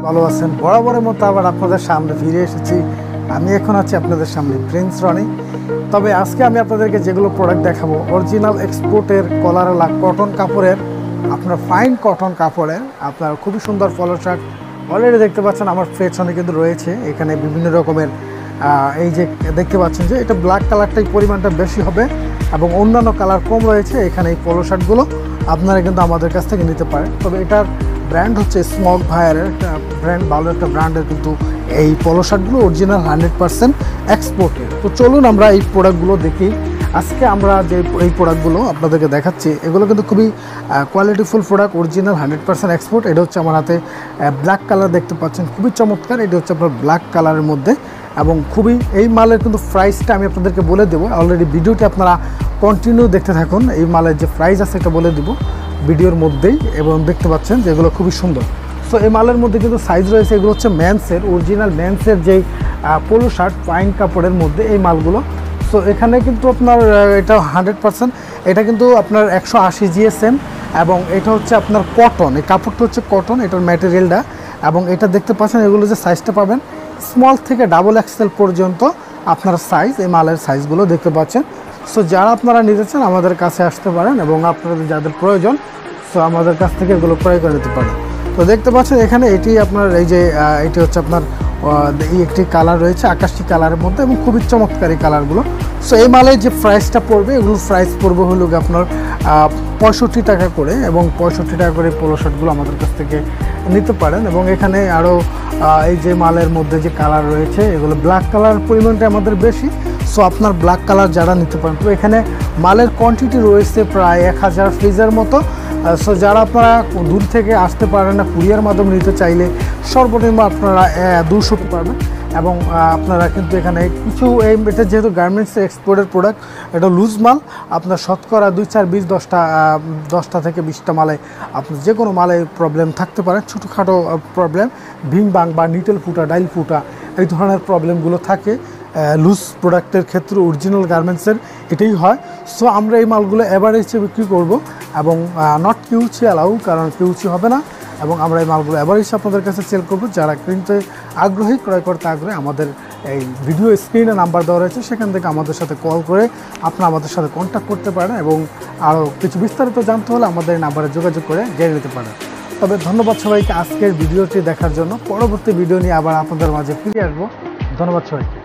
ভালো আছেন? বরাবরের মতো আবার আপনাদের সামনে ফিরে এসেছি। আমি এখন আছি আপনাদের সামনে প্রিন্স রনি। তবে আজকে আমি আপনাদেরকে যেগুলো প্রোডাক্ট দেখাবো অরিজিনাল এক্সপোর্টের কলারওয়ালা কটন কাপড়ের, আপনার ফাইন কটন কাপড়ের আপনার খুবই সুন্দর পলো শার্ট অলরেডি দেখতে পাচ্ছেন আমার পেছনে কিন্তু রয়েছে। এখানে বিভিন্ন রকমের এই যে দেখতে পাচ্ছেন যে এটা ব্ল্যাক কালারটাই পরিমাণটা বেশি হবে এবং অন্যান্য কালার কম রয়েছে। এখানে এই পলো শার্টগুলো আপনারা কিন্তু আমাদের কাছ থেকে নিতে পারেন। তবে এটার ব্র্যান্ড হচ্ছে স্মক ভায়ারের একটা ব্র্যান্ড, ভালো একটা ব্র্যান্ডের কিন্তু এই পলো শার্টগুলো অরিজিনাল 100% এক্সপোর্টের। তো চলুন আমরা এই প্রোডাক্টগুলো দেখি। আজকে আমরা যে এই প্রোডাক্টগুলো আপনাদেরকে দেখাচ্ছি এগুলো কিন্তু খুবই কোয়ালিটিফুল প্রোডাক্ট, অরিজিনাল 100% এক্সপোর্ট। এটা হচ্ছে আমার হাতে ব্ল্যাক কালার দেখতে পাচ্ছেন, খুবই চমৎকার। এটা হচ্ছে আপনার ব্ল্যাক কালারের মধ্যে এবং খুবই এই মালের কিন্তু প্রাইসটা আমি আপনাদেরকে বলে দেবো। অলরেডি ভিডিওটি আপনারা কন্টিনিউ দেখতে থাকুন। এই মালের যে প্রাইস আছে এটা বলে দেবো ভিডিওর মধ্যেই এবং দেখতে পাচ্ছেন যে এগুলো খুবই সুন্দর। সো এই মালের মধ্যে কিন্তু সাইজ রয়েছে, এগুলো হচ্ছে মেন্সের অরিজিনাল মেন্সের যেই পোলো শার্ট ফাইন কাপড়ের মধ্যে এই মালগুলো। সো এখানে কিন্তু আপনার এটা 100%, এটা কিন্তু আপনার 180 GSM এবং এটা হচ্ছে আপনার কটন, এই কাপড়টা হচ্ছে কটন এটার ম্যাটেরিয়ালটা। এবং এটা দেখতে পাচ্ছেন এগুলো যে সাইজটা পাবেন স্মল থেকে ডাবল XL পর্যন্ত আপনার সাইজ, এই মালের সাইজগুলো দেখতে পাচ্ছেন। সো যারা আপনারা নিতে চান আমাদের কাছে আসতে পারেন এবং আপনাদের যাদের প্রয়োজন সো আমাদের কাছ থেকে এগুলো ক্রয় করে নিতে পারেন। তো দেখতে পাচ্ছেন এখানে এটি আপনার এই যে এটি হচ্ছে আপনার একটি কালার রয়েছে আকাশি কালারের মধ্যে এবং খুবই চমৎকার এই কালারগুলো। সো এই মালের যে প্রাইসটা পড়বে এগুলোর প্রাইস পড়বে হলো আপনার 65 টাকা করে এবং 65 টাকা করে পোলো শার্টগুলো আমাদের কাছ থেকে নিতে পারেন। এবং এখানে আরও এই যে মালের মধ্যে যে কালার রয়েছে এগুলো ব্ল্যাক কালার পরিমাণটা আমাদের বেশি। সো আপনার ব্ল্যাক কালার যারা নিতে পারেন, তো এখানে মালের কোয়ান্টিটি রয়েছে প্রায় 1000 পিসের মতো। সো যারা আপনারা দূর থেকে আসতে পারেন না, কুরিয়ার মাধ্যমে নিতে চাইলে সর্বনিম্ন আপনারা 200 পাবেন। এবং আপনারা কিন্তু এখানে কিছু এটা যেহেতু গার্মেন্টসের এক্সপোর্টের প্রোডাক্ট, এটা লুজ মাল, আপনার শতকরা 2, 4, 20, 10টা থেকে 20টা মালে আপনার যে কোনো মালে প্রবলেম থাকতে পারে, ছোটোখাটো প্রবলেম, ভিং বাং বা নিটেল ফুটা ডাইল ফুটা এই ধরনের প্রবলেমগুলো থাকে লুজ প্রোডাক্টের ক্ষেত্রে। অরিজিনাল গার্মেন্টসের এটাই হয়। সো আমরা এই মালগুলো এভারেজে বিক্রি করব এবং নট কিউসি অ্যালাউ, কারণ কিউসি হবে না। এবং আমরা এই মালগুলো এভারেজে আপনাদের কাছে সেল করব। যারা কিনতে আগ্রহী, ক্রয় করতে আগ্রহী, আমাদের এই ভিডিও স্ক্রিনে নাম্বার দেওয়া রয়েছে, সেখান থেকে আমাদের সাথে কল করে আপনারা আমাদের সাথে কন্ট্যাক্ট করতে পারেন এবং আরও কিছু বিস্তারিত জানতে হলে আমাদের এই নাম্বারে যোগাযোগ করে জেনে নিতে পারেন। তবে ধন্যবাদ সবাইকে আজকের ভিডিওটি দেখার জন্য। পরবর্তী ভিডিও নিয়ে আবার আপনাদের মাঝে ফিরে আসবো। ধন্যবাদ সবাইকে।